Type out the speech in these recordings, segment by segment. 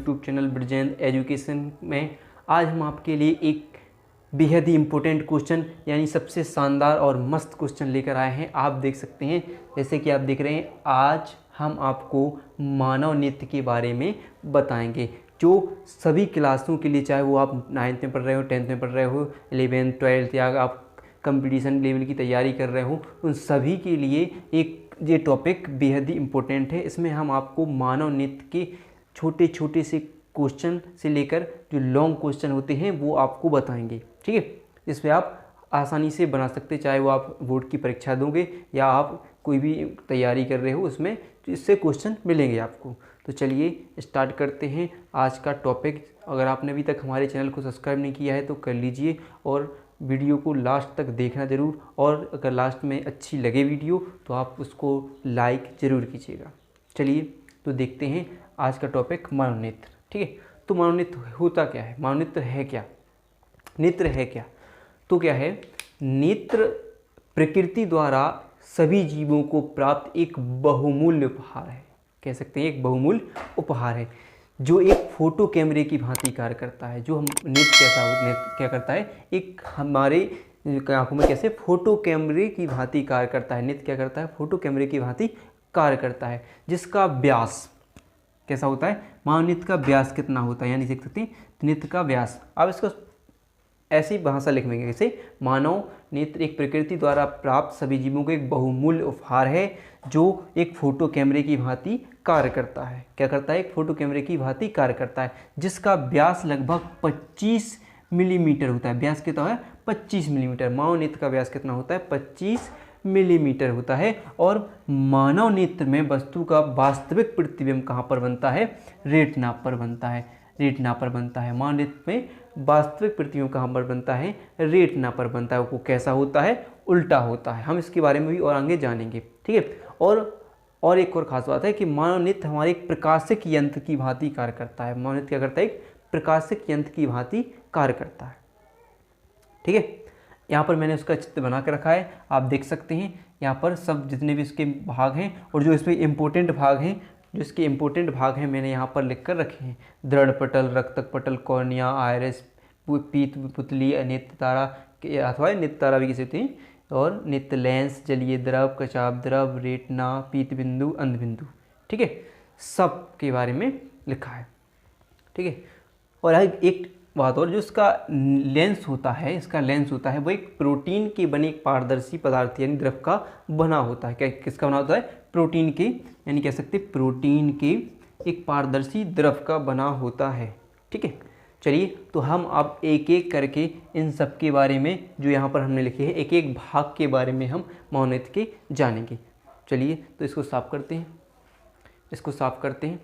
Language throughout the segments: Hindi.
यूट्यूब चैनल ब्रिजेंद्र एजुकेशन में आज हम आपके लिए एक बेहद ही इम्पोर्टेंट क्वेश्चन यानी सबसे शानदार और मस्त क्वेश्चन लेकर आए हैं। आप देख सकते हैं, जैसे कि आप देख रहे हैं, आज हम आपको मानव नृत्य के बारे में बताएंगे जो सभी क्लासों के लिए, चाहे वो आप 9th में पढ़ रहे हो, 10th में पढ़ रहे हो, 11th 12th या आप कंपटीशन लेवल की तैयारी कर रहे हो, उन सभी के लिए एक ये टॉपिक बेहद ही इम्पोर्टेंट है। इसमें हम आपको मानव नृत्य के छोटे छोटे से क्वेश्चन से लेकर जो लॉन्ग क्वेश्चन होते हैं वो आपको बताएंगे, ठीक है। इसमें आप आसानी से बना सकते, चाहे वो आप बोर्ड की परीक्षा दोगे या आप कोई भी तैयारी कर रहे हो, उसमें तो इससे क्वेश्चन मिलेंगे आपको। तो चलिए स्टार्ट करते हैं आज का टॉपिक। अगर आपने अभी तक हमारे चैनल को सब्सक्राइब नहीं किया है तो कर लीजिए और वीडियो को लास्ट तक देखना ज़रूर, और अगर लास्ट में अच्छी लगे वीडियो तो आप उसको लाइक ज़रूर कीजिएगा। चलिए तो देखते हैं आज का टॉपिक मानव नृत्य, ठीक है। तो मानव नृत्य होता क्या है, मानव नृत्य है क्या, नृत्य है क्या? तो क्या है, नृत्य प्रकृति द्वारा सभी जीवों को प्राप्त एक बहुमूल्य उपहार है, कह सकते हैं एक बहुमूल्य उपहार है, जो एक फोटो कैमरे की भांति कार्य करता है। जो हम नृत्य क्या करता है, एक हमारे आंखों में कैसे फोटो कैमरे की भांति कार्य करता है। नृत्य क्या करता है, फोटो कैमरे की भांति कार्य करता है, जिसका व्यास कैसा होता है, मानव नृत्य का व्यास कितना होता है, यानी देख सकते हैं नृत्य का व्यास। अब इसको ऐसी भाषा लिखेंगे जैसे, मानव नृत्य एक प्रकृति द्वारा प्राप्त सभी जीवों को एक बहुमूल्य उपहार है जो एक फोटो कैमरे की भांति कार्य करता है। क्या करता है, एक फोटो कैमरे की भांति कार्य करता है, जिसका व्यास लगभग 25 मिलीमीटर होता है। व्यास कितना है, 25 मिलीमीटर। मानव नृत्य का व्यास कितना होता है, 25 मिलीमीटर होता है। और मानव नृत्य में वस्तु का वास्तविक प्रतिबिंब कहाँ पर बनता है, रेटिना पर बनता है, रेटिना पर बनता है। मानव नृत्य में वास्तविक प्रतिबिंब कहाँ पर बनता है, रेटिना पर बनता है। वो कैसा होता है, उल्टा होता है। हम इसके बारे में भी और आगे जानेंगे, ठीक है। और एक और खास बात है कि मानव नृत्य हमारे एक प्रकाशिक यंत्र की भांति कार्य करता है। मानव नृत्य क्या करता है, एक प्रकाशिक यंत्र की भांति कार्य करता है, ठीक है। यहाँ पर मैंने उसका चित्र बना कर रखा है, आप देख सकते हैं। यहाँ पर सब जितने भी इसके भाग हैं और जो इसमें इम्पोर्टेंट भाग हैं, जो इसके इम्पोर्टेंट भाग हैं मैंने यहाँ पर लिख कर रखे हैं। दृढ़ पटल, रक्तक पटल, कॉर्निया, आयरिस, पीत पुतली, नेत्र तारा अथवा नेत्र तारा भी किसी हैं, और नेत्र लेंस, जलीय द्रव, कचाप द्रव, रेटिना, पीत बिंदु, अंध बिंदु, ठीक है। सब के बारे में लिखा है, ठीक है। और एक बात और, जो इसका लेंस होता है, इसका लेंस होता है वो एक प्रोटीन के बने एक पारदर्शी पदार्थ यानी द्रव का बना होता है। क्या किसका बना होता है, प्रोटीन के, यानी कह सकते प्रोटीन के एक पारदर्शी द्रव का बना होता है, ठीक है। चलिए तो हम अब एक एक करके इन सब के बारे में जो यहाँ पर हमने लिखे हैं, एक एक भाग के बारे में हम मानव नृत्य के जानेंगे। चलिए तो इसको साफ करते हैं, इसको साफ करते हैं।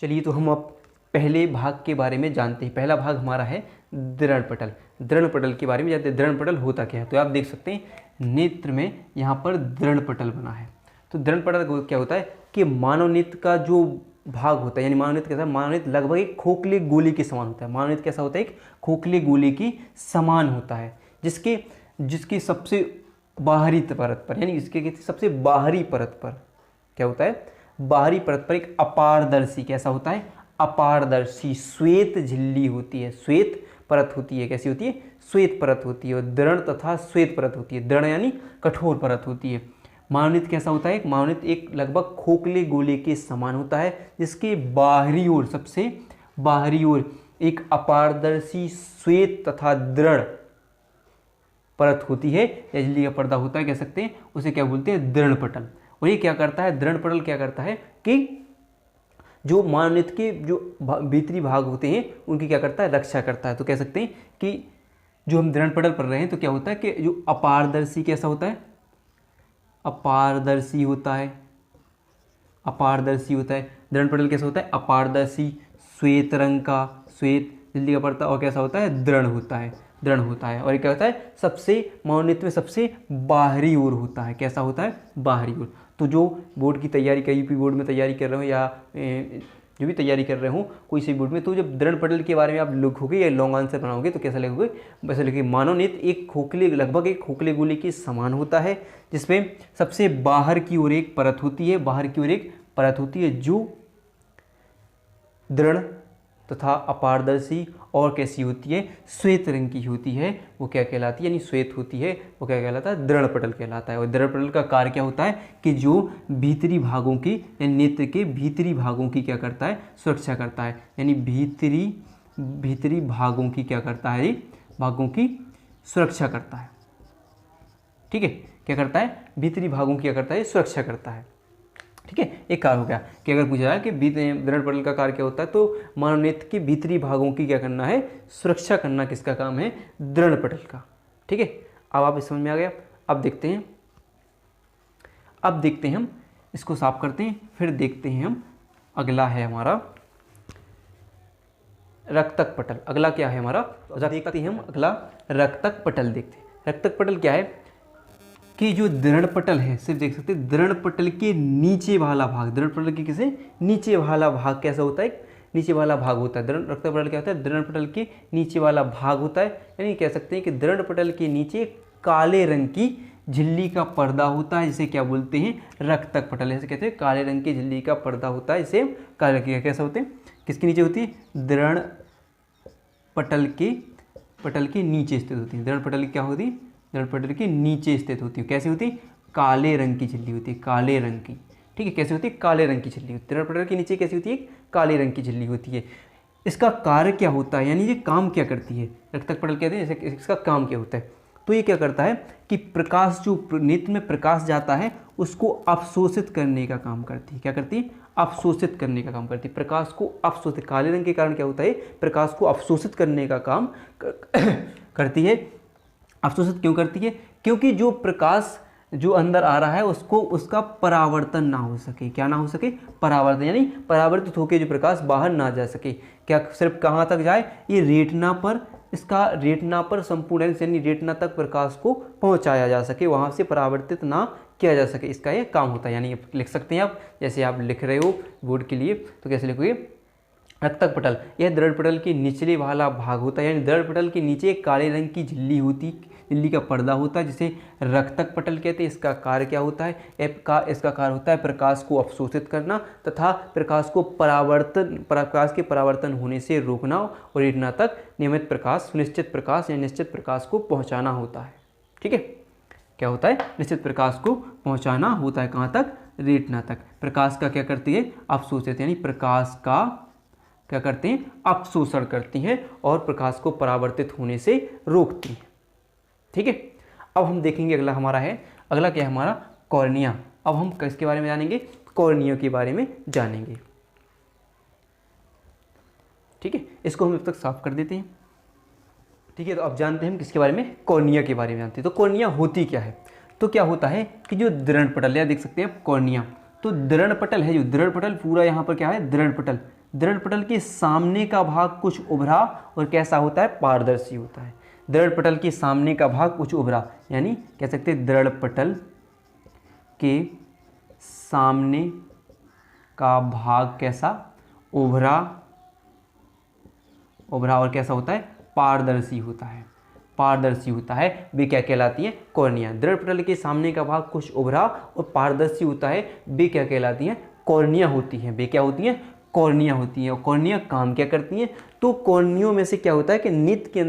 चलिए तो हम अब पहले भाग के बारे में जानते हैं। पहला भाग हमारा है दृढ़ पटल। दृढ़ पटल के बारे में जानते हैं। दृढ़ पटल होता क्या है, तो आप देख सकते हैं नृत्य में यहाँ पर दृढ़ पटल बना है। तो दृढ़ पटल क्या होता है कि मानव नृत्य का जो भाग होता है, यानी मानव नृत्य कैसा है, मानव नृत्य लगभग एक खोखले गोले के समान होता है। मानव नृत्य कैसा होता है, एक खोखले गोले के समान होता है, जिसके सबसे बाहरी परत पर, यानी इसके सबसे बाहरी परत पर क्या होता है, बाहरी परत पर एक अपारदर्शी, कैसा होता है, अपारदर्शी श्वेत झिल्ली होती है, श्वेत परत होती है। कैसी होती है, श्वेत परत होती है। और दृढ़ तथा श्वेत परत होती है। दृढ़ यानी कठोर परत होती है। मानव नृत्य कैसा होता है, मानव नृत्य एक लगभग खोखले गोले के समान होता है, जिसके बाहरी ओर, सबसे बाहरी ओर एक अपारदर्शी श्वेत तथा दृढ़ परत होती है, या झिल्ली का पर्दा होता है, कह सकते हैं उसे क्या बोलते हैं, दृढ़ पटल। और ये क्या करता है, दृढ़ पटल क्या करता है कि जो मानव नृत्य के जो भीतरी भाग होते हैं उनकी क्या करता है, रक्षा करता है। तो कह सकते हैं कि जो हम दृढ़ पटल पढ़ रहे हैं तो क्या होता है कि जो अपारदर्शी कैसा होता है, अपारदर्शी होता है, अपारदर्शी होता है। दृढ़ पटल कैसा होता है, अपारदर्शी, श्वेत रंग का, श्वेत झिल्ली का पर्दा, और कैसा होता है, दृढ़ होता है, दृढ़ होता है। और ये क्या होता है, सबसे मानव नृत्य में सबसे बाहरी ओर होता है। कैसा होता है, बाहरी ओर। तो जो बोर्ड की तैयारी, कहीं भी बोर्ड में तैयारी कर रहे हो या जो भी तैयारी कर रहे हो कोई से बोर्ड में, तो जब दृढ़ पटल के बारे में आप लिखोगे या लॉन्ग आंसर बनाओगे तो कैसा लिखोगे, वैसे लिखिए, मानव नृत्य एक खोखले, लगभग एक खोखले गोले के समान होता है, जिसमें सबसे बाहर की ओर एक परत होती है, बाहर की ओर एक परत होती है जो दृढ़ तथा अपारदर्शी और कैसी होती है, श्वेत रंग की होती है, वो क्या कहलाती है, यानी श्वेत होती है, वो क्या कहलाता है, दृढ़ पटल कहलाता है। और दृढ़ पटल का कार्य क्या होता है कि जो भीतरी भागों की यानी नेत्र के भीतरी भागों की क्या करता है, सुरक्षा करता है, यानी भीतरी भागों की क्या करता है, भागों की सुरक्षा करता है। ठीक है, क्या करता है, भीतरी भागों की क्या करता है, सुरक्षा करता है। ठीक है, एक कार्य हो गया कि अगर पूछा जाए कि दृढ़ पटल का कार्य क्या होता है, तो मानव नेत्र के भीतरी भागों की क्या करना है, सुरक्षा करना किसका काम है, दृढ़ पटल का। ठीक है, अब आप इस समझ में आ गया। अब देखते हैं हम इसको साफ करते हैं, फिर देखते हैं हम अगला है हमारा रक्तक पटल। अगला क्या है हमारा, देखते हैं हम अगला रक्तक पटल। देखते हैं रक्तक पटल क्या है कि जो दृढ़ पटल है, सिर्फ देख सकते हैं दृढ़ पटल के नीचे वाला भाग, दृढ़ पटल के किसे नीचे वाला भाग कैसा होता है, नीचे वाला भाग होता है। दृढ़ रक्तक पटल क्या होता है, दृढ़ पटल के नीचे वाला भाग होता है, यानी कह सकते हैं कि दृढ़ पटल के नीचे काले रंग की झिल्ली का पर्दा होता है, जिसे क्या बोलते हैं, रक्तक पटल। ऐसे कहते हैं काले रंग की झिल्ली का पर्दा होता है, इसे काले रंग कैसा होते हैं, किसके नीचे होती है, दृढ़ पटल के नीचे स्थित होती है। दृढ़ पटल क्या होती है, दृढ़ पटल के नीचे स्थित होती है। कैसी होती है, काले रंग की झिल्ली होती है, काले रंग की। ठीक है, कैसी होती है, काले रंग की झिल्ली होती है। दृढ़ पटल के नीचे कैसी होती है, काले रंग की झिल्ली होती है। इसका कार्य क्या होता है, यानी ये काम क्या करती है, रक्तक पटल कहते हैं, इसका काम क्या होता है, तो ये क्या करता है कि प्रकाश जो नेत्र में प्रकाश जाता है उसको अवशोषित करने का काम करती है। क्या करती है, अवशोषित करने का काम करती है। प्रकाश को अवशोषित, काले रंग के कारण क्या होता है, प्रकाश को अवशोषित करने का काम करती है। अवशोषित क्यों करती है, क्योंकि जो प्रकाश जो अंदर आ रहा है उसको उसका परावर्तन ना हो सके। क्या ना हो सके, परावर्तन, यानी परावर्तित होकर जो प्रकाश बाहर ना जा सके। क्या सिर्फ कहाँ तक जाए, ये रेटिना पर, इसका रेटिना पर संपूर्ण यानी रेटिना तक प्रकाश को पहुंचाया जा सके, वहां से परावर्तित ना किया जा सके, इसका ये काम होता है। यानी लिख सकते हैं आप, जैसे आप लिख रहे हो बोर्ड के लिए, तो कैसे लिखोगे, रक्तक पटल यह दृढ़ पटल के निचले वाला भाग होता है, यानी दृढ़ पटल के नीचे एक काले रंग की झिल्ली का पर्दा होता है, जिसे रक्तक पटल कहते हैं। इसका कार्य क्या होता है, इसका कार्य होता है प्रकाश को अवशोषित करना तथा प्रकाश के परावर्तन होने से रोकना और रेटिना तक नियमित प्रकाश, सुनिश्चित प्रकाश या निश्चित प्रकाश को पहुंचाना होता है। ठीक है, क्या होता है, निश्चित प्रकाश को पहुंचाना होता है, कहाँ तक, रेटिना तक। प्रकाश का क्या करती है, अवशोषित, यानी प्रकाश का क्या करते हैं, अवशोषण करती हैं और प्रकाश को परावर्तित होने से रोकती हैं। ठीक है, अब हम देखेंगे अगला हमारा है, अगला क्या है हमारा, कॉर्निया। अब हम किसके बारे में जानेंगे, कॉर्निया के बारे में जानेंगे। ठीक है, इसको हम अब तक साफ कर देते हैं। ठीक है, तो अब जानते हैं हम किसके बारे में, कॉर्निया के बारे में जानते हैं। तो कॉर्निया होती क्या है, तो क्या होता है कि जो दृढ़ पटल है, देख सकते हैं कॉर्निया, तो दृढ़ पटल है, जो दृढ़ पटल पूरा यहाँ पर क्या है, दृढ़ पटल, दृढ़ पटल के सामने का भाग कुछ उभरा और कैसा होता है, पारदर्शी होता है। दृढ़ पटल के सामने का भाग कुछ उभरा, यानी कह सकते हैं दृढ़ पटल के सामने का भाग कैसा, उभरा और कैसा होता है, पारदर्शी होता है, पारदर्शी होता है, वे क्या कहलाती है, कॉर्निया। दृढ़ पटल के सामने का भाग कुछ उभरा और पारदर्शी होता है, वे क्या कहलाती हैं, कॉर्निया होती हैं। वे क्या होती हैं, कॉर्निया होती हैं। और कॉर्निया काम क्या करती हैं, तो कॉर्नियों में से क्या होता है कि नेत्र के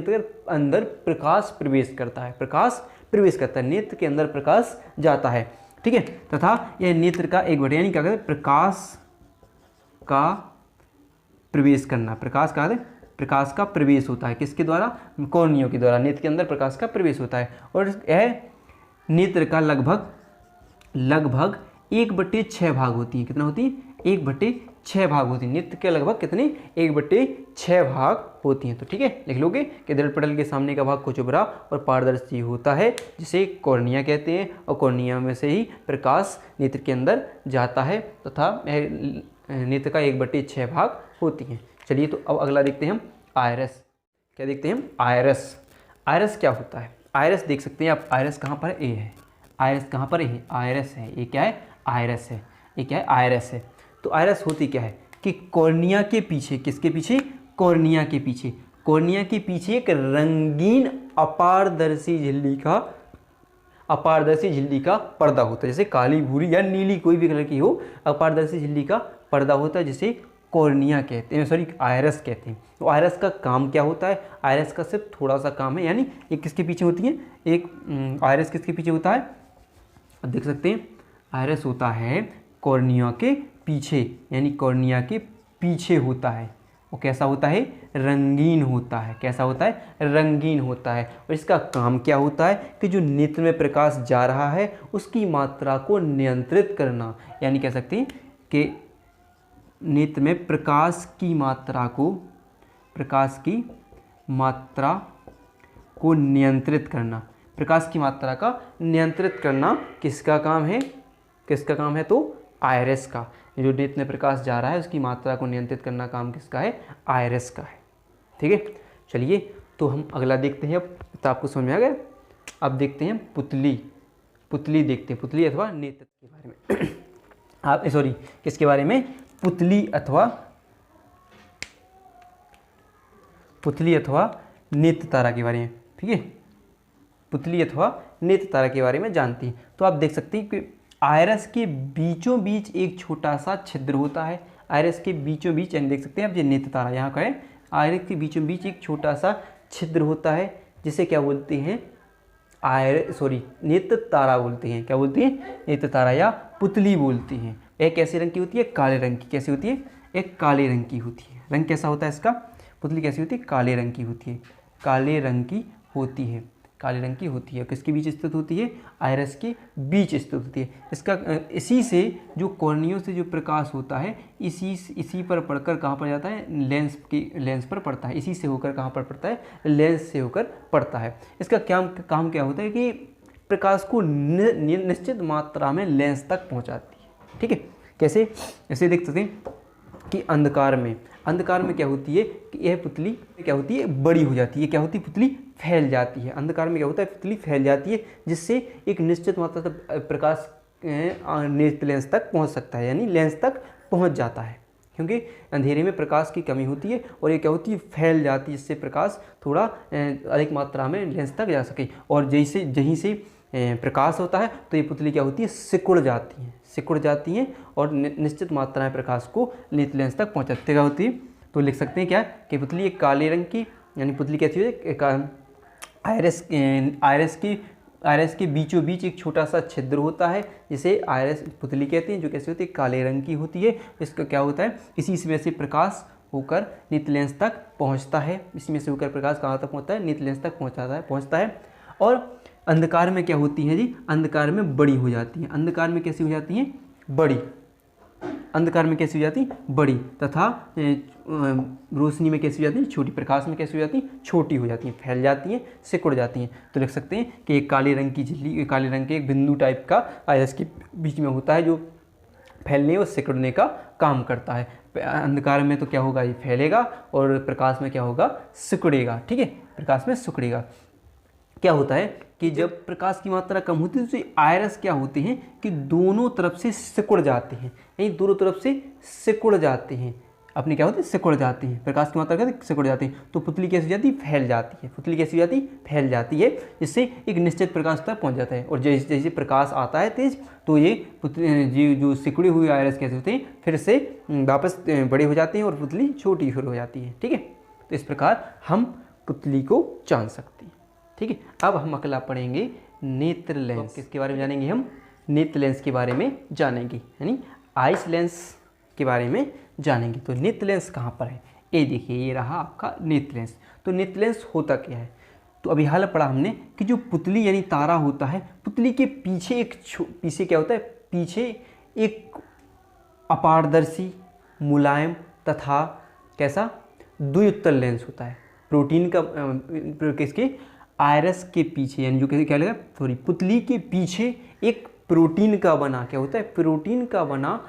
अंदर प्रकाश प्रवेश करता है, प्रकाश प्रवेश करता है, नेत्र के अंदर प्रकाश जाता है। ठीक है, तथा यह नेत्र का एक बटे, यानी क्या कहते हैं, प्रकाश का प्रवेश करना, प्रकाश का प्रवेश होता है, किसके द्वारा, कॉर्नियों के द्वारा, नेत्र के अंदर प्रकाश का प्रवेश होता है। और यह नेत्र का लगभग 1/6 भाग होती है। कितना होती है, 1/6 भाग होती है। नेत्र के लगभग कितने, 1/6 भाग होती हैं। तो ठीक है, लिख लोगे कि दृढ़ पटल के सामने का भाग कुछ उभरा और पारदर्शी होता है, जिसे कॉर्निया कहते हैं, और कॉर्निया में से ही प्रकाश नेत्र के अंदर जाता है तथा नेत्र का 1/6 भाग होती हैं। चलिए, तो अब अगला देखते हैं हम, आइरस। क्या देखते हैं हम, आइरस। आइरस क्या होता है, आइरस देख सकते हैं आप, आइरस कहाँ पर है, ए है, आइरस कहाँ पर है, आइरस है, ये क्या है, आइरस है, ये क्या है, आइरस है। तो आइरस होती क्या है कि कॉर्निया के पीछे, किसके पीछे, कॉर्निया के पीछे, कॉर्निया के पीछे एक रंगीन अपारदर्शी झिल्ली का अपारदर्शी झिल्ली का पर्दा होता है, जैसे काली, भूरी या नीली कोई भी कलर की हो, अपारदर्शी झिल्ली का पर्दा होता है जिसे कॉर्निया कहते हैं, सॉरी आयरस कहते हैं। तो आयरस का काम क्या होता है? आयरस का सिर्फ थोड़ा सा काम है, यानी ये किसके पीछे होती है, एक आयरस किसके पीछे होता है, अब देख सकते हैं आयरस होता है कॉर्निया के पीछे, यानी कॉर्निया के पीछे होता है। वो कैसा होता है? रंगीन होता है। कैसा होता है? रंगीन होता है। और इसका काम क्या होता है कि जो नेत्र में प्रकाश जा रहा है उसकी मात्रा को नियंत्रित करना, यानी कह सकते हैं कि नेत्र में प्रकाश की मात्रा को नियंत्रित करना, प्रकाश की मात्रा का नियंत्रित करना किसका काम है? किसका काम है? तो आयरस का। जो नेत्र में प्रकाश जा रहा है उसकी मात्रा को नियंत्रित करना काम किसका है? आयरस का है। ठीक है, चलिए तो हम अगला देखते हैं। अब तो आपको समझ में आ गया। अब देखते हैं पुतली देखते हैं, पुतली अथवा नेत्र के बारे में। आप सॉरी किसके बारे में? पुतली अथवा नेत्र तारा के बारे में। ठीक है, पुतली अथवा नेत्र तारा के बारे में जानती हैं। तो आप देख सकते हैं कि आयरस के बीचों बीच एक छोटा सा छिद्र होता है। आयरस के बीचों बीच, यानी देख सकते हैं आप, ये नेत्र तारा यहाँ का है। आयरस के बीचों बीच एक छोटा सा छिद्र होता है जिसे क्या बोलते हैं? नेत्र तारा बोलते हैं। क्या बोलते हैं? नेत्र तारा या पुतली बोलते हैं। एक कैसे रंग की होती है? काले रंग की। कैसी होती है? एक काले रंग की होती है। रंग कैसा होता है इसका? पुतली कैसी होती है? काले रंग की होती है। काले रंग की होती है। काले रंग की होती है। किसके बीच स्थित होती है? आयरस के बीच स्थित होती है। इसका इसी से जो कॉर्नियों से जो प्रकाश होता है इसी पर पड़कर कहाँ पर जाता है? लेंस पर पड़ता है। इसी से होकर कहाँ पर पड़ता है? लेंस से होकर पड़ता है। इसका काम क्या होता है कि प्रकाश को निश्चित मात्रा में लेंस तक पहुँचाती है। ठीक है, कैसे? ऐसे देख सकते हैं कि अंधकार में क्या होती है कि यह पुतली क्या होती है? बड़ी हो जाती है। क्या होती है? पुतली फैल जाती है। अंधकार में क्या होता है? पुतली फैल जाती है, जिससे एक निश्चित मात्रा तक प्रकाश नेत्र लेंस तक पहुंच सकता है, यानी लेंस तक पहुंच जाता है। क्योंकि अंधेरे में प्रकाश की कमी होती है और ये क्या होती है? फैल जाती है, जिससे प्रकाश थोड़ा अधिक मात्रा में लेंस तक जा सके। और जहीं से प्रकाश होता है तो ये पुतली क्या होती है? सिकुड़ जाती हैं और निश्चित मात्रा में प्रकाश को नेत्र लेंस तक पहुंचाते क्या होती है? तो लिख सकते हैं क्या कि पुतली एक काले रंग की, यानी पुतली कैसी है? आयरस के बीचों बीच एक छोटा सा छिद्र होता है जिसे आयरस पुतली कहते हैं, जो कैसी होती है? काले रंग की होती है। इसका क्या होता है? इसी में से प्रकाश होकर नेत्र लेंस तक पहुंचता है। इसी में से होकर प्रकाश कहाँ तक पहुंचता है? नेत्र लेंस तक पहुंचता है। और अंधकार में क्या होती है जी? अंधकार में बड़ी हो जाती है। अंधकार में कैसी हो जाती हैं? बड़ी। अंधकार में कैसी हो जाती? बड़ी। तथा रोशनी में कैसी हो जाती है? छोटी। प्रकाश में कैसी हो जाती? छोटी हो जाती हैं, फैल जाती हैं, सिकुड़ जाती हैं। तो लिख सकते हैं कि एक काले रंग की झिल्ली, काले रंग के एक बिंदु टाइप का आयरस के बीच में होता है, जो फैलने और सिकुड़ने का काम करता है। अंधकार में तो क्या होगा? ये फैलेगा और प्रकाश में क्या होगा? सिकुड़ेगा। ठीक है, प्रकाश में सिकुड़ेगा। क्या होता है कि जब प्रकाश की मात्रा कम होती है तो आयरस क्या होते हैं कि दोनों तरफ से सिकुड़ जाते हैं, यानी दोनों तरफ से सिकुड़ जाते हैं। अपने क्या होते हैं? सिकुड़ जाती है। प्रकाश की मात्रा क्या होती है? सिकुड़ जाती है। तो पुतली कैसी हो जाती है? फैल जाती है। पुतली कैसी हो जाती है? फैल जाती है, जिससे एक निश्चित प्रकाश तक पहुंच जाता है। और जैसे जैसे प्रकाश आता है तेज, तो ये पुतली जो सिकुड़ी हुई आयरस कैसे होते हैं? फिर से वापस बड़े हो जाते हैं और पुतली छोटी फिर हो जाती है। ठीक है, तो इस प्रकार हम पुतली को जान सकते हैं। ठीक है, अब हम अगला पढ़ेंगे नेत्र लेंस। किसके बारे में जानेंगे हम? नेत्र लेंस के बारे में जानेंगे, यानी आइस लेंस के बारे में जानेंगे। तो नेत्र लेंस कहाँ पर है? ये देखिए, ये रहा आपका नेत्र लेंस। तो नेत्र लेंस होता क्या है? तो अभी हाल पढ़ा हमने कि जो पुतली यानी तारा होता है, पुतली के पीछे पीछे क्या होता है? पीछे एक अपारदर्शी, मुलायम तथा कैसा? द्विउत्तल लेंस होता है। प्रोटीन का किसके? आयरस के पीछे, यानी जो क्या लगा? सॉरी, पुतली के पीछे एक प्रोटीन का बना क्या होता है? प्रोटीन का बना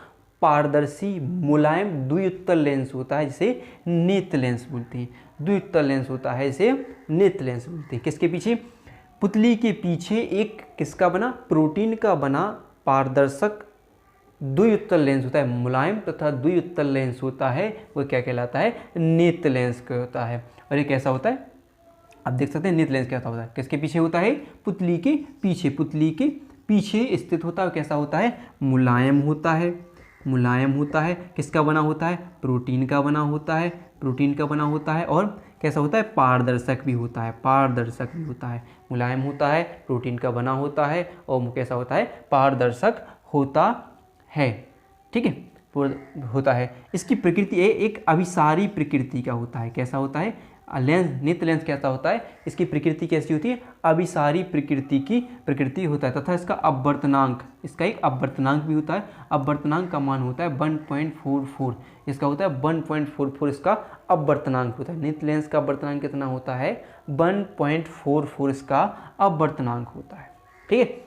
पारदर्शी, मुलायम द्विउत्तल लेंस होता है, जिसे नेत्र लेंस बोलते हैं। द्विउत्तल लेंस होता है, इसे नेत्र लेंस बोलते हैं। किसके पीछे? पुतली के पीछे एक किसका बना? प्रोटीन का बना पारदर्शक द्विउत्तल लेंस होता है, मुलायम तथा द्विउत्तल लेंस होता है। वो क्या कहलाता है? नेत्र लेंस होता है। और ये कैसा होता है? आप देख सकते हैं नेत्र लेंस क्या होता है, किसके पीछे होता है, पुतली के पीछे, पुतली के पीछे स्थित होता है। कैसा होता है, मुलायम होता है, मुलायम होता है। किसका बना होता है, प्रोटीन का बना होता है, प्रोटीन का बना होता है। और कैसा होता है, पारदर्शक भी होता है, पारदर्शक भी होता है। मुलायम होता है, प्रोटीन का बना होता है और कैसा होता है, पारदर्शक होता है। ठीक है, होता है। इसकी प्रकृति एक अभिसारी प्रकृति का होता है। कैसा होता है, लेंस, नेत्र लेंस कैसा होता है, इसकी प्रकृति कैसी होती है, अभिसारी प्रकृति की प्रकृति होता है। तथा इसका अपवर्तनांक, इसका एक अपवर्तनांक भी होता है। अपवर्तनांक का मान होता है 1.44, इसका होता है 1.44, इसका अपवर्तनांक होता है। नेत्र लेंस का अपवर्तनांक कितना होता है, 1.44 इसका अपवर्तनांक होता है। ठीक है,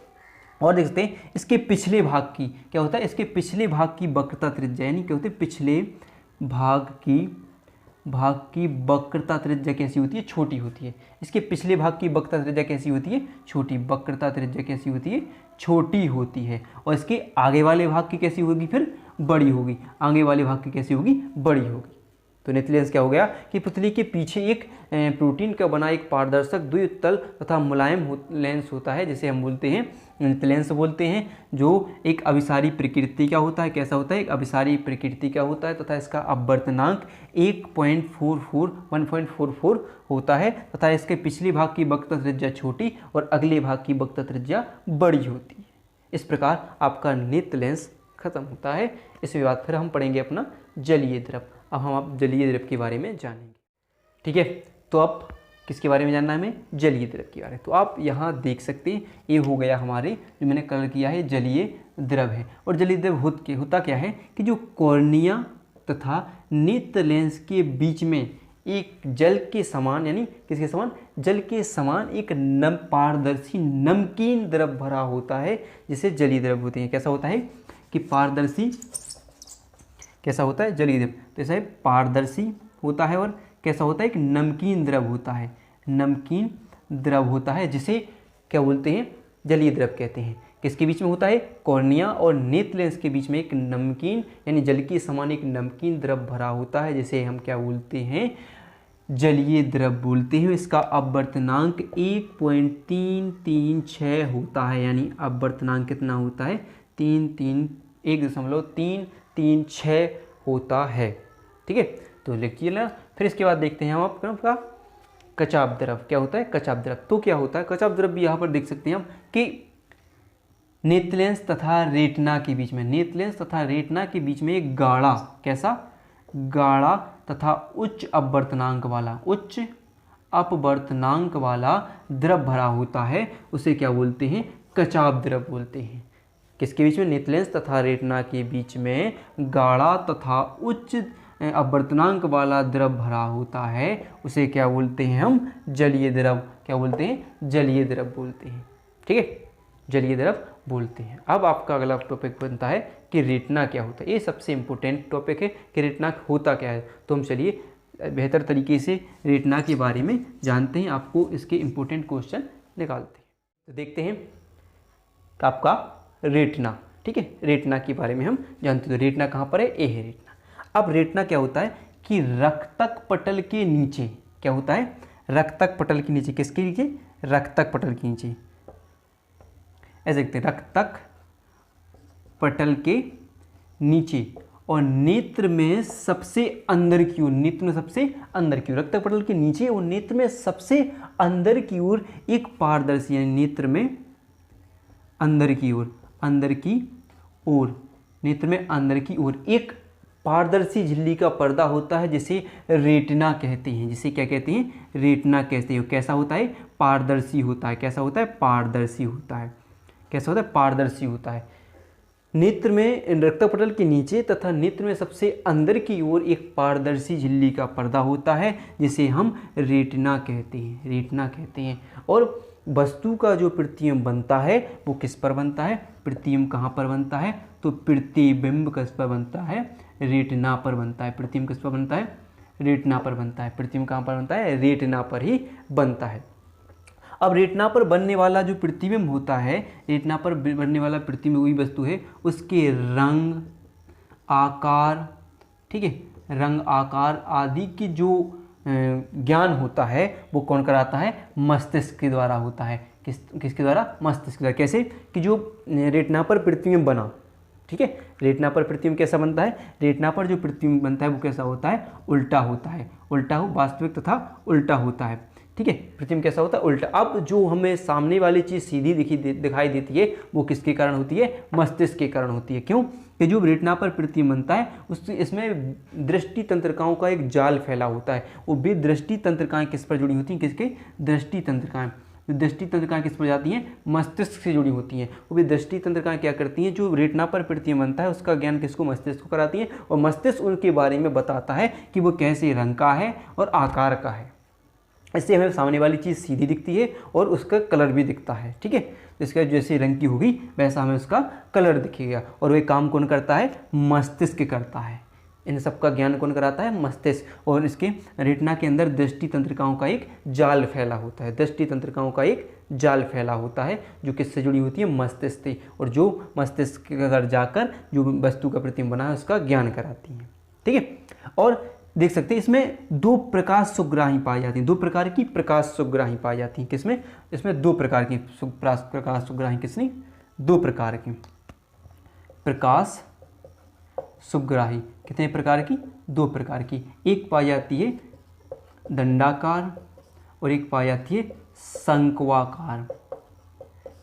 और देख सकते हैं इसके पिछले भाग की क्या होता है, इसके पिछले भाग की वक्रता त्रिज्या, यानी क्या होती है, पिछले भाग की वक्रता त्रिज्या कैसी होती है, छोटी होती है। इसके पिछले भाग की वक्रता त्रिज्या कैसी होती है, छोटी। वक्रता त्रिज्या कैसी होती है, छोटी होती है। और इसके आगे वाले भाग की कैसी होगी, फिर बड़ी होगी। आगे वाले भाग की कैसी होगी, बड़ी होगी। तो नेत्र लेंस क्या हो गया कि पुतली के पीछे एक प्रोटीन का बना एक पारदर्शक द्वितल तथा मुलायम लेंस होता है, जिसे हम बोलते हैं नेत्र लेंस बोलते हैं, जो एक अभिसारी प्रकृति का होता है। कैसा होता है, एक अभिसारी प्रकृति का होता है तथा इसका अपवर्तनांक 1.44 होता है तथा इसके पिछले भाग की वक्रता त्रिज्या छोटी और अगले भाग की वक्रता त्रिज्या बड़ी होती है। इस प्रकार आपका नेत्र लेंस खत्म होता है। इसके बाद फिर हम पढ़ेंगे अपना जलीय द्रव। अब हम आप जलीय द्रव के बारे में जानेंगे। ठीक है, तो अब किसके बारे में जानना है हमें, जलीय द्रव के बारे में। तो आप यहाँ देख सकते हैं ये हो गया हमारे, जो मैंने कलर किया है, जलीय द्रव है। और जलीय द्रव होता क्या है कि जो कॉर्निया तथा नेत्र लेंस के बीच में एक जल के समान, यानी किसके समान, जल के समान एक पारदर्शी नमकीन द्रव भरा होता है, जिसे जलीय द्रव होते हैं। कैसा होता है कि पारदर्शी, कैसा होता है, जलीय द्रव। तो ऐसा है, पारदर्शी होता है और कैसा होता है, एक नमकीन द्रव होता है, नमकीन द्रव होता है, जिसे क्या बोलते हैं, जलीय द्रव कहते हैं। किसके बीच में होता है, कॉर्निया और नेत्र लेंस के बीच में एक नमकीन, यानी जल के समान एक नमकीन द्रव भरा होता है, जिसे हम क्या बोलते हैं, जलीय द्रव बोलते हैं। इसका अपवर्तनांक 1.336 होता है, यानी अपवर्तनांक कितना होता है, 1.336 होता है। ठीक है, तो लिखिए ना। फिर इसके बाद देखते हैं हम आपका कचाप द्रव। क्या होता है, कचाप द्रव। तो क्या होता है कचाप द्रव भी यहाँ पर देख सकते हैं हम कि नेत्र लेंस तथा रेटिना के बीच में, नेत्र लेंस तथा रेटिना के बीच में एक गाढ़ा, कैसा, गाढ़ा तथा उच्च अपवर्तनांक वाला, उच्च अपवर्तनांक वाला द्रव भरा होता है, उसे क्या बोलते हैं, कचाप द्रव बोलते हैं। किसके बीच में, नेत्र लेंस तथा रेटिना के बीच में गाढ़ा तथा उच्च अपवर्तनांक वाला द्रव भरा होता है, उसे क्या बोलते हैं हम, जलीय द्रव। क्या बोलते हैं, जलीय द्रव बोलते हैं। ठीक है, जलीय द्रव बोलते हैं। अब आपका अगला टॉपिक बनता है कि रेटिना क्या होता है। ये सबसे इम्पोर्टेंट टॉपिक है कि रेटिना होता क्या है। तो हम चलिए बेहतर तरीके से रेटिना के बारे में जानते हैं, आपको इसके इम्पोर्टेंट क्वेश्चन निकालते हैं। तो देखते हैं आपका रेटिना। ठीक है, रेटिना के बारे में हम जानते हैं। तो रेटिना कहाँ पर है, ए है रेटिना। अब रेटिना क्या होता है कि रक्तक पटल के नीचे, क्या होता है, रक्तक पटल के नीचे, किसके नीचे, रक्तक पटल के नीचे, ऐसे देखते हैं, रक्तक पटल के नीचे और नेत्र में सबसे अंदर की ओर, नेत्र में सबसे अंदर की ओर, रक्तक पटल के नीचे और नेत्र में सबसे अंदर की ओर एक पारदर्शी, यानी नेत्र में अंदर की ओर, अंदर की ओर, नेत्र में अंदर की ओर एक पारदर्शी झिल्ली का पर्दा होता है, जिसे रेटिना कहते हैं। जिसे क्या कहते हैं, रेटिना कहते हैं। कैसा होता है, पारदर्शी होता है। कैसा होता है, पारदर्शी होता है। कैसा होता है, पारदर्शी होता है। नेत्र में, रक्तक पटल के नीचे तथा नेत्र में सबसे अंदर की ओर एक पारदर्शी झिल्ली का पर्दा होता है, जिसे हम रेटिना कहते हैं, रेटिना कहते हैं। और वस्तु का जो प्रतिबिंब बनता है वो किस पर बनता है, प्रतिबिंब कहाँ पर बनता है, तो प्रतिबिंब किस पर बनता है, रेटिना पर बनता है। प्रतिबिंब किस पर बनता है, रेटिना पर बनता है। प्रतिबिंब कहाँ पर बनता है, रेटिना पर ही बनता है। अब रेटिना पर बनने वाला जो प्रतिबिंब होता है, रेटिना पर बनने वाला प्रतिबिंब वही वस्तु है, उसके रंग, आकार, ठीक है, रंग, आकार आदि की जो ज्ञान होता है वो कौन कराता है, मस्तिष्क के द्वारा होता है। किसके द्वारा, मस्तिष्क के द्वारा। कैसे कि जो रेटिना पर प्रतिबिंब बना, ठीक है, रेटिना पर प्रतिबिंब कैसा बनता है, रेटिना पर जो प्रतिबिंब बनता है वो कैसा होता है, उल्टा होता है, उल्टा हो वास्तविक तथा उल्टा होता है, ठीक है, प्रतिबिंब कैसा होता है, उल्टा। अब जो हमें सामने वाली चीज़ सीधी दिखाई देती है वो किसके कारण होती है, मस्तिष्क के कारण होती है। क्यों कि जो रेटिना पर प्रतिबिंब बनता है इसमें दृष्टि तंत्रिकाओं का एक जाल फैला होता है। वो भी दृष्टि तंत्रिकाएं किस पर जुड़ी होती हैं, किसके, दृष्टि तंत्रिकाएं। जो दृष्टि तंत्रिकाएं किस पर जाती हैं, मस्तिष्क से जुड़ी होती हैं। वो भी दृष्टि तंत्रिकाएं क्या करती हैं, जो रेटिना पर प्रतिबिंब बनता है उसका ज्ञान किसको, मस्तिष्क को कराती हैं, और मस्तिष्क उनके बारे में बताता है कि वो कैसे रंग का है और आकार का है। इससे हमें सामने वाली चीज़ सीधी दिखती है और उसका कलर भी दिखता है, ठीक है। इसका जैसे रंग की होगी वैसा हमें उसका कलर दिखेगा, और वह काम कौन करता है, मस्तिष्क करता है। इन सब का ज्ञान कौन कराता है, मस्तिष्क। और इसके रेटिना के अंदर दृष्टि तंत्रिकाओं का एक जाल फैला होता है, दृष्टि तंत्रिकाओं का एक जाल फैला होता है जो किससे जुड़ी होती है, मस्तिष्क से, और जो मस्तिष्क के अंदर जाकर जो वस्तु का प्रतिबिंब बना है उसका ज्ञान कराती है, ठीक है। और देख सकते हैं इसमें दो प्रकाश सुग्राही पाई जाती हैं, दो प्रकार की प्रकाश सुग्राही पाई जाती हैं। किसमें, इसमें दो प्रकार की प्रकाश सुग्राही, किसमें, दो प्रकार की प्रकाश सुग्राही। कितने प्रकार की, दो प्रकार की। एक पाई जाती है दंडाकार और एक पाई जाती है शंक्वाकार,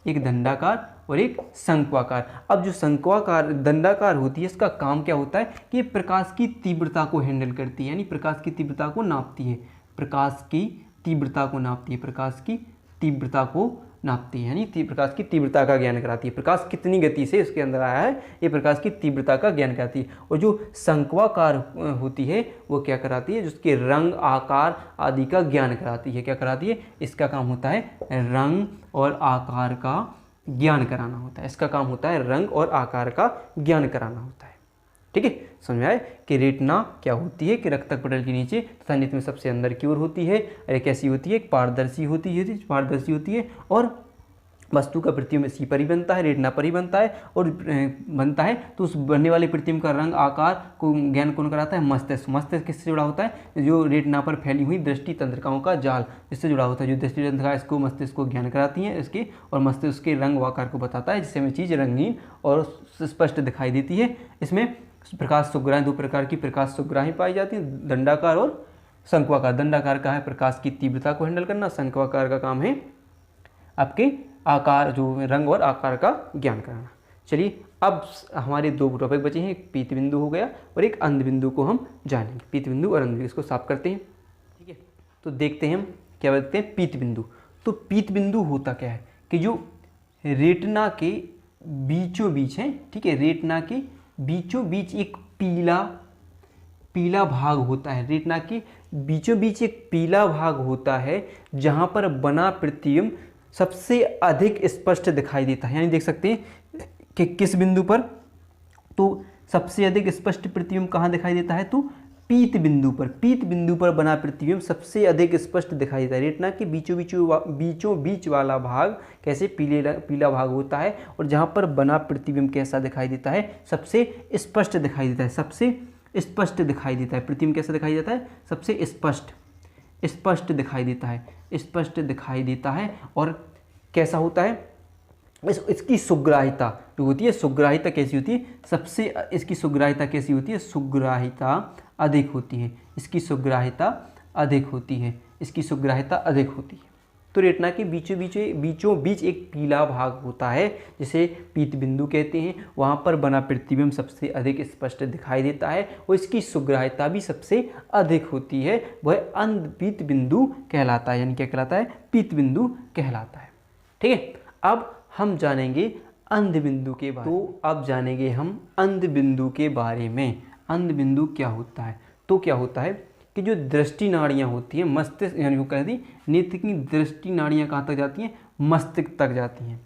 एक दंडाकार और एक शंक्वाकार। अब जो शंक्वाकार दंडाकार होती है इसका काम क्या होता है कि प्रकाश की तीव्रता को हैंडल करती है, यानी प्रकाश की तीव्रता को नापती है, प्रकाश की तीव्रता को नापती है, प्रकाश की तीव्रता को नापती है, यानी प्रकाश की तीव्रता का ज्ञान कराती है। प्रकाश कितनी गति से इसके अंदर आया है ये प्रकाश की तीव्रता का ज्ञान कराती है। और जो शंक्वाकार होती है वो क्या कराती है, जिसके रंग आकार आदि का ज्ञान कराती है। क्या कराती है, इसका काम होता है रंग और आकार का ज्ञान कराना होता है, इसका काम होता है रंग और आकार का ज्ञान कराना होता है, ठीक है। समझ में आए कि रेटिना क्या होती है कि रक्तक पटल के नीचे तथा नेत्र में सबसे अंदर की ओर होती है, अरे कैसी होती है, एक पारदर्शी होती है, और वस्तु का प्रतिबिंब इसी पर ही बनता है, रेटिना पर ही बनता है, और बनता है तो उस बनने वाले प्रतिबिंब का रंग आकार को ज्ञान कौन कराता है, मस्तिष्क। मस्तिष्क किससे जुड़ा होता है, जो रेटिना पर फैली हुई दृष्टि तंत्रिकाओं का जाल इससे जुड़ा होता है। जो दृष्टि तंत्रिका इसको मस्तिष्क को ज्ञान कराती हैं इसके, और मस्तिष्क के रंग व आकार को बताता है, जिससे हमें चीज़ रंगीन और स्पष्ट दिखाई देती है। इसमें प्रकाश सुग्राही, दो प्रकार की प्रकाश सुग्राही पाई जाती है, दंडाकार और शंक्वाकार। दंडाकार का है प्रकाश की तीव्रता को हैंडल करना, शंक्वाकार का काम है आपके आकार, जो रंग और आकार का ज्ञान कराना। चलिए अब हमारे दो टॉपिक बचे हैं, एक पीत बिंदु हो गया और एक अंध बिंदु को हम जानेंगे। पीत बिंदु और अंध बिंदु, इसको साफ करते हैं, ठीक है। तो देखते हैं हम क्या देखते हैं, पीत बिंदु। तो पीत बिंदु होता क्या है कि जो रेटिना के बीचों बीच है, ठीक है, रेटिना के बीचों बीच एक पीला भाग होता है, रेटिना के बीचों बीच एक पीला भाग होता है जहां पर बना प्रतिबिंब सबसे अधिक स्पष्ट दिखाई देता है। यानी देख सकते हैं कि किस बिंदु पर, तो सबसे अधिक स्पष्ट प्रतिबिंब कहाँ दिखाई देता है, तो पीत बिंदु पर। पीत बिंदु पर बना प्रतिबिंब सबसे अधिक स्पष्ट दिखाई देता है। रेटिना के बीचों बीच वाला भाग कैसे पीला भाग होता है, और जहाँ पर बना प्रतिबिंब कैसा दिखाई देता है, सबसे स्पष्ट दिखाई देता है, सबसे स्पष्ट दिखाई देता है। प्रतिबिंब कैसा दिखाई देता है, सबसे स्पष्ट दिखाई देता है, स्पष्ट दिखाई देता है। और कैसा होता है, इसकी सुग्राहिता जो होती है, सुग्राहिता कैसी होती है, सबसे इसकी सुग्राहिता कैसी होती है, सुग्राहिता अधिक होती है, इसकी सुग्राहिता अधिक होती है, इसकी सुग्राहिता अधिक होती है। तो रेटिना के बीचों बीच एक पीला भाग होता है जिसे पीत बिंदु कहते हैं। वहाँ पर बना प्रतिबिंब सबसे अधिक स्पष्ट दिखाई देता है और इसकी सुग्राहिता भी सबसे अधिक होती है, वह अंध पीत बिंदु कहलाता है, यानी क्या कहलाता है, पीत बिंदु कहलाता है, ठीक है। अब हम जानेंगे अंध बिंदु के बारे में। तो अब जानेंगे हम अंध बिंदु के बारे में। अंध बिंदु क्या होता है, तो क्या होता है कि जो दृष्टि नाड़ियाँ होती हैं मस्तिष्क, यानी वो कहती है नेत्र की दृष्टि नाड़ियाँ कहाँ तक जाती हैं, मस्तिष्क तक जाती हैं,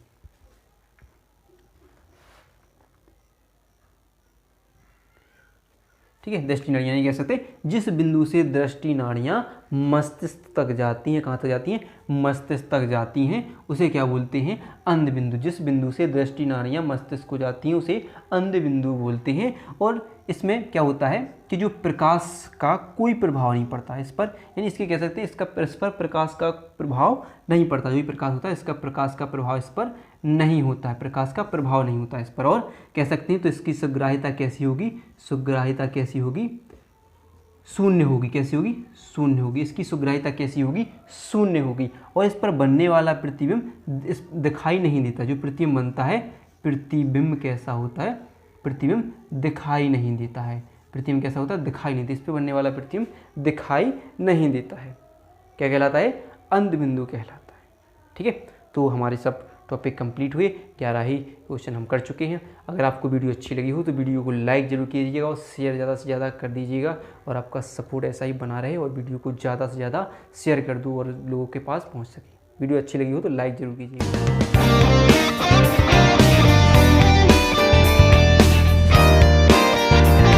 ठीक है। दृष्टि नाड़ियाँ नहीं कह सकते, जिस बिंदु से दृष्टि नाड़ियाँ मस्तिष्क तक जाती हैं, कहाँ तक जाती हैं, मस्तिष्क तक जाती हैं, उसे क्या बोलते हैं, अंध बिंदु। जिस बिंदु से दृष्टि नाड़ियाँ मस्तिष्क को जाती हैं उसे अंध बिंदु बोलते हैं। और इसमें क्या होता है कि जो प्रकाश का कोई प्रभाव नहीं पड़ता है इस पर, यानी इसके कह सकते हैं इस पर प्रकाश का प्रभाव नहीं पड़ता। जो भी प्रकाश होता है इसका प्रकाश का प्रभाव इस पर नहीं होता है, प्रकाश का प्रभाव नहीं होता है इस पर। और कह सकते हैं तो इसकी सुग्राह्यता कैसी होगी, सुग्राह्यता कैसी होगी, शून्य होगी। कैसी होगी, शून्य होगी। इसकी सुग्राह्यता कैसी होगी, शून्य होगी। और इस पर बनने वाला प्रतिबिंब इस दिखाई नहीं देता। जो प्रतिबिंब बनता है, प्रतिबिंब कैसा होता है, प्रतिबिंब दिखाई नहीं देता है। प्रतिबिंब कैसा होता है, दिखाई नहीं देता। इस पर बनने वाला प्रतिबिंब दिखाई नहीं देता है। क्या कहलाता है, अंध बिंदु कहलाता है। ठीक है, तो हमारे सब टॉपिक कंप्लीट हुए, 11 ही क्वेश्चन हम कर चुके हैं। अगर आपको वीडियो अच्छी लगी हो तो वीडियो को लाइक जरूर कीजिएगा और शेयर ज़्यादा से ज़्यादा कर दीजिएगा, और आपका सपोर्ट ऐसा ही बना रहे और वीडियो को ज़्यादा से ज़्यादा शेयर कर दूँ और लोगों के पास पहुँच सके। वीडियो अच्छी लगी हो तो लाइक ज़रूर कीजिएगा।